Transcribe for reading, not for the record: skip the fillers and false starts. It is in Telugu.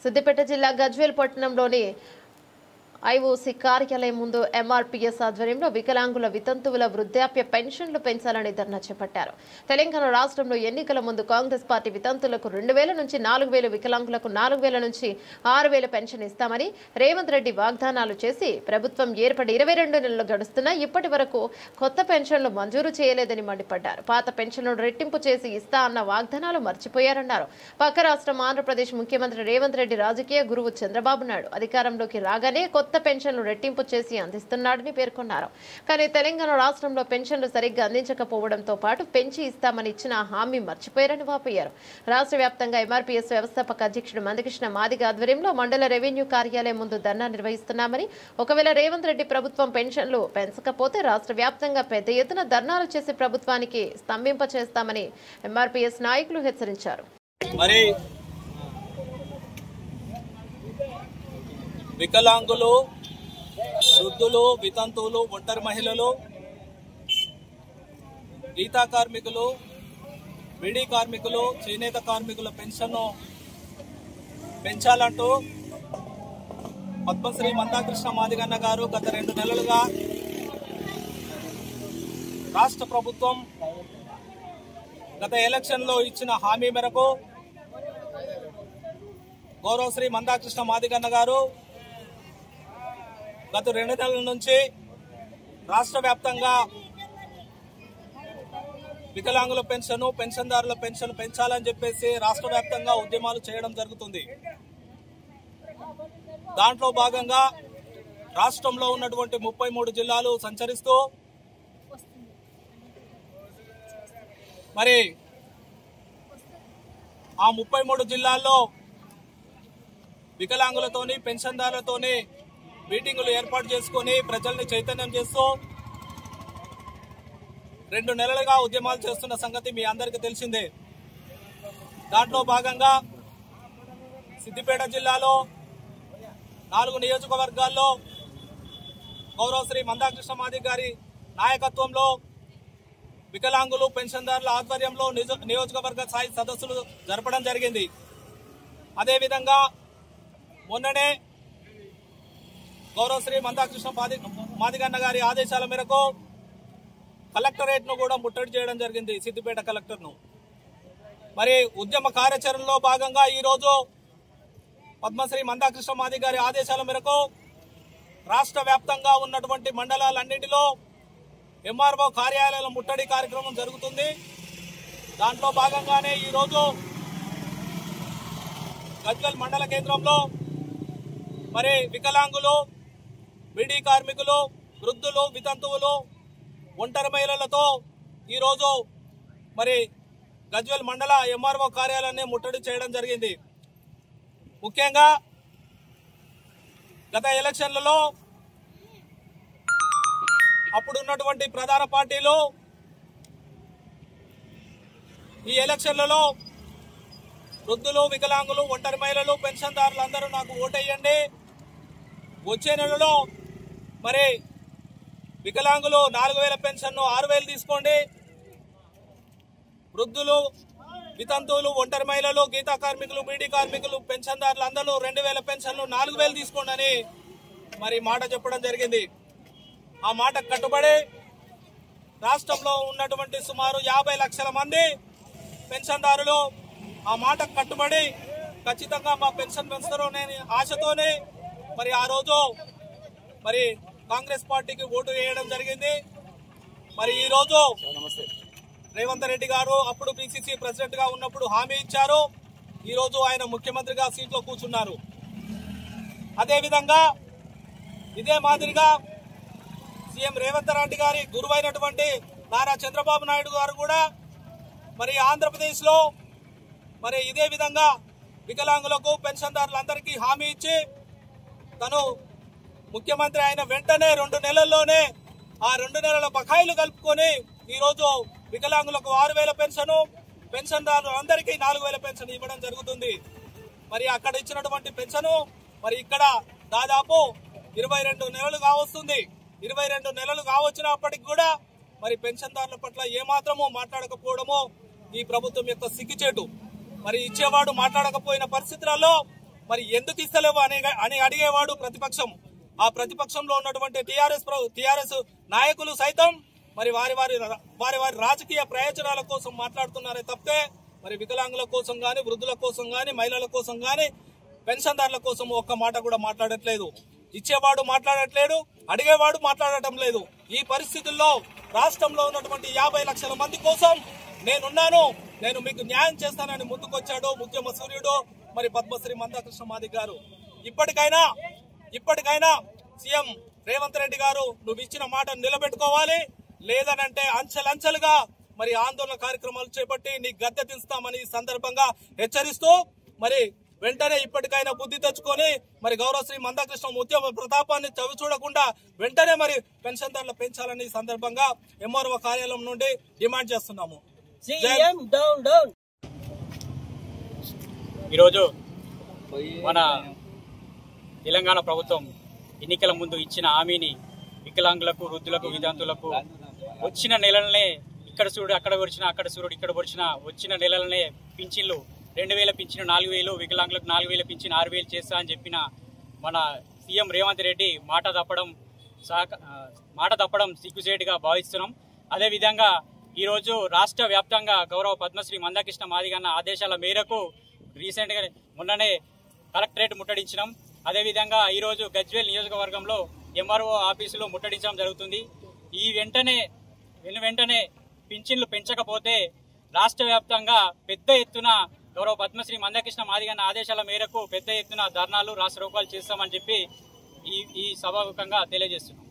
సిద్దిపేట జిల్లా గజ్వేల్ పట్టణంలోని ఐఓసీ కార్యాలయం ముందు ఎంఆర్పీఎస్ ఆధ్వర్యంలో వికలాంగుల వితంతువుల వృద్ధాప్య పెన్షన్లు పెంచాలని ధర్నా చేపట్టారు. తెలంగాణ రాష్ట్రంలో ఎన్నికల ముందు కాంగ్రెస్ పార్టీ వితంతులకు 2000 నుంచి 4000, వికలాంగులకు 4000 నుంచి 6000 పెన్షన్ ఇస్తామని రేవంత్ రెడ్డి వాగ్దానాలు చేసి ప్రభుత్వం ఏర్పడి 22 నెలలు గడుస్తున్నా ఇప్పటి వరకు కొత్త పెన్షన్లు మంజూరు చేయలేదని మండిపడ్డారు. పాత పెన్షన్లను రెట్టింపు చేసి ఇస్తా అన్న వాగ్దానాలు మర్చిపోయారన్నారు. పక్క రాష్ట్రం ఆంధ్రప్రదేశ్ ముఖ్యమంత్రి రేవంత్ రెడ్డి రాజకీయ గురువు చంద్రబాబు నాయుడు అధికారంలోకి రాగానే కొత్త పెన్షన్లు రెట్టింపు చేసి అందిస్తున్నాడని పేర్కొన్నారు. కానీ తెలంగాణ రాష్ట్రంలో పెన్షన్లు సరిగ్గా అందించకపోవడంతో పాటు పెంచి ఇస్తామని ఇచ్చిన హామీ మర్చిపోయారని వాపోయారు. రాష్ట్ర వ్యాప్తంగా ఎంఆర్పీఎస్ వ్యవస్థాపక అధ్యక్షుడు మందకృష్ణ మాదిగ ఆధ్వర్యంలో మండల రెవెన్యూ కార్యాలయం ముందు ధర్నా నిర్వహిస్తున్నామని, ఒకవేళ రేవంత్ రెడ్డి ప్రభుత్వం పెన్షన్లు పెంచకపోతే రాష్ట్ర వ్యాప్తంగా పెద్ద ఎత్తున ధర్నాలు చేసి ప్రభుత్వానికి స్తంభింప చేస్తామని ఎంఆర్పీఎస్ నాయకులు హెచ్చరించారు. వికలాంగులు, వృద్ధులు, వితంతువులు, ఒంటరి మహిళలు, గీతా కార్మికులు, బీడీ కార్మికులు, చేనేత కార్మికుల పెన్షన్ పెంచాలంటూ పద్మశ్రీ మందాకృష్ణ మాదిగన్న గారు గత 2 నెలలుగా రాష్ట్ర ప్రభుత్వం గత ఎలక్షన్లో ఇచ్చిన హామీ మేరకు గౌరవ శ్రీ మందాకృష్ణ మాదిగన్న గారు గత 2 నెలల నుంచి రాష్ట్ర వ్యాప్తంగా వికలాంగుల పెన్షన్, పెన్షన్దారుల పెన్షన్ పెంచాలని చెప్పేసి రాష్ట్ర వ్యాప్తంగా ఉద్యమాలు చేయడం జరుగుతుంది. దాంట్లో భాగంగా రాష్ట్రంలో ఉన్నటువంటి 33 జిల్లాలు సంచరిస్తూ మరి ఆ 33 జిల్లాల్లో వికలాంగులతోని, పెన్షన్దారులతోని మీటింగులు ఏర్పాటు చేసుకుని ప్రజల్ని చైతన్యం చేస్తూ 2 నెలలుగా ఉద్యమాలు చేస్తున్న సంగతి మీ అందరికీ తెలిసిందే. దాంట్లో భాగంగా సిద్దిపేట జిల్లాలో 4 నియోజకవర్గాల్లో గౌరవ శ్రీ మందాకృష్ణ మాదిగ గారి నాయకత్వంలో వికలాంగులు, పెన్షన్దారుల ఆధ్వర్యంలో నియోజకవర్గ స్థాయి సదస్సులు జరపడం జరిగింది. అదేవిధంగా మొన్ననే గౌరవ శ్రీ మందాకృష్ణ మాదిగన్న గారి ఆదేశాల మేరకు కలెక్టరేట్ ను కూడా ముట్టడి చేయడం జరిగింది, సిద్దిపేట కలెక్టర్ ను. మరి ఉద్యమ కార్యాచరణలో భాగంగా ఈ రోజు పద్మశ్రీ మందాకృష్ణ మాదిగ గారి ఆదేశాల మేరకు రాష్ట్ర వ్యాప్తంగా ఉన్నటువంటి మండలాలన్నింటిలో ఎంఆర్ఓ కార్యాలయాల ముట్టడి కార్యక్రమం జరుగుతుంది. దాంట్లో భాగంగానే ఈ రోజు గజ్వేల్ మండల కేంద్రంలో మరి వికలాంగులు, బీడీ కార్మికులు, వృద్ధులు, వితంతువులు, ఒంటరి మహిళలతో ఈరోజు మరి గజ్వేల్ మండల ఎంఆర్ఓ కార్యాలయాన్ని ముట్టడి చేయడం జరిగింది. ముఖ్యంగా గత ఎలక్షన్లలో అప్పుడున్నటువంటి ప్రధాన పార్టీలు ఈ ఎలక్షన్లలో వృద్ధులు, వికలాంగులు, ఒంటరి మహిళలు, పెన్షన్దారులు అందరూ నాకు ఓటేయండి, వచ్చే నెలలో మరి వికలాంగులు 4000 పెన్షన్ 6000 తీసుకోండి, వృద్ధులు, వితంతువులు, ఒంటరి మహిళలు, గీతా కార్మికులు, బీడీ కార్మికులు, పెన్షన్దారులు అందరూ 2000 పెన్షన్లు 4000 తీసుకోండి అని మరి మాట చెప్పడం జరిగింది. ఆ మాట కట్టుబడి రాష్ట్రంలో ఉన్నటువంటి సుమారు 50 లక్షల మంది పెన్షన్దారులు ఆ మాట కట్టుబడి ఖచ్చితంగా మా పెన్షన్ పెంచుతారు అనే ఆశతోనే మరి ఆ రోజు మరి కాంగ్రెస్ పార్టీకి ఓటు వేయడం జరిగింది. మరి ఈ రోజు రేవంత్ రెడ్డి గారు అప్పుడు పిసిసి ప్రెసిడెంట్ గా ఉన్నప్పుడు హామీ ఇచ్చారు. ఈ రోజు ఆయన ముఖ్యమంత్రిగా సీట్లో కూర్చున్నారు. అదేవిధంగా ఇదే మాదిరిగా సీఎం రేవంత్ రెడ్డి గారి గురువైనటువంటి నారా చంద్రబాబు నాయుడు గారు కూడా మరి ఆంధ్రప్రదేశ్ లో మరి ఇదే విధంగా వికలాంగులకు, పెన్షన్దారులందరికీ హామీ ఇచ్చి తను ముఖ్యమంత్రి అయిన వెంటనే 2 నెలల్లోనే ఆ 2 నెలల బకాయిలు కలుపుకొని ఈ రోజు వికలాంగులకు 6000 పెన్షన్, పెన్షన్దారులందరికీ 4000 పెన్షన్ ఇవ్వడం జరుగుతుంది. మరి అక్కడ ఇచ్చినటువంటి పెన్షన్ మరి ఇక్కడ దాదాపు 22 నెలలు కావస్తుంది. 22 నెలలు కావచ్చినప్పటికి కూడా మరి పెన్షన్దారుల పట్ల ఏమాత్రమూ మాట్లాడకపోవడమో ఈ ప్రభుత్వం యొక్క సిగ్గుచేటు. మరి ఇచ్చేవాడు మాట్లాడకపోయిన పరిస్థితులలో మరి ఎందుకు ఇస్తలేవు అని అడిగేవాడు ప్రతిపక్షం. ఆ ప్రతిపక్షంలో ఉన్నటువంటి టిఆర్ఎస్ నాయకులు సైతం మరి వారి రాజకీయ ప్రయోజనాల కోసం మాట్లాడుతున్నారే తప్పితే మరి వికలాంగుల కోసం గాని, వృద్ధుల కోసం గాని, మహిళల కోసం గాని, పెన్షన్దారుల కోసం ఒక్క మాట కూడా మాట్లాడట్లేదు. ఇచ్చేవాడు మాట్లాడట్లేడు, అడిగేవాడు మాట్లాడటం లేదు. ఈ పరిస్థితుల్లో రాష్ట్రంలో ఉన్నటువంటి 50 లక్షల మంది కోసం నేనున్నాను, నేను మీకు న్యాయం చేస్తానని ముందుకొచ్చాడు ముఖ్యమ సూర్యుడు మరి పద్మశ్రీ మందాకృష్ణ మాదిగ గారు. ఇప్పటికైనా సీఎం రేవంత్ రెడ్డి గారు నువ్వు ఇచ్చిన మాట నిలబెట్టుకోవాలి, లేదనంటే అంచెలంచెలుగా మరి ఆందోళన కార్యక్రమాలు చేపట్టి నీ గద్దె దించుతామని ఈ సందర్భంగా హెచ్చరిస్తూ మరి వెంటనే ఇప్పటికైనా బుద్ధి తెచ్చుకొని మరి గౌరవశ్రీ మందాకృష్ణ ఉద్యమ ప్రతాపాన్ని చవి చూడకుండా వెంటనే మరి పెన్షన్దారులు పెంచాలని ఈ సందర్భంగా ఎంఆర్ఓ కార్యాలయం నుండి డిమాండ్ చేస్తున్నాము. ఈరోజు మన తెలంగాణ ప్రభుత్వం ఎన్నికల ముందు ఇచ్చిన హామీని వికలాంగులకు, వృద్ధులకు, వితంతులకు వచ్చిన నెలలనే ఇక్కడ చూడు అక్కడ పొడిచినా, అక్కడ చూడు ఇక్కడ పొడిచినా వచ్చిన నెలలనే పింఛన్లు 2000 పింఛను 4000, వికలాంగులకు 4000 పింఛను 6000 చేస్తా అని చెప్పిన మన సీఎం రేవంత్ రెడ్డి మాట తప్పడం సిగ్గుచేటుగా భావిస్తున్నాం. అదేవిధంగా ఈరోజు రాష్ట్ర వ్యాప్తంగా గౌరవ పద్మశ్రీ మందాకృష్ణ మాదిగ ఆదేశాల మేరకు రీసెంట్గా మొన్ననే కలెక్టరేట్ ముట్టడించినాం. అదేవిధంగా ఈరోజు గజ్వేల్ నియోజకవర్గంలో ఎంఆర్ఓ ఆఫీసులో ముట్టడించడం జరుగుతుంది. ఈ వెంటనే పింఛన్లు పెంచకపోతే రాష్ట్ర వ్యాప్తంగా పెద్ద ఎత్తున గౌరవ పద్మశ్రీ మందాకృష్ణ మాదిగ ఆదేశాల మేరకు పెద్ద ఎత్తున ధర్నాలు, రాష్ట్ర రోకాలు చేస్తామని చెప్పి ఈ సభాముఖంగా తెలియజేస్తున్నాం.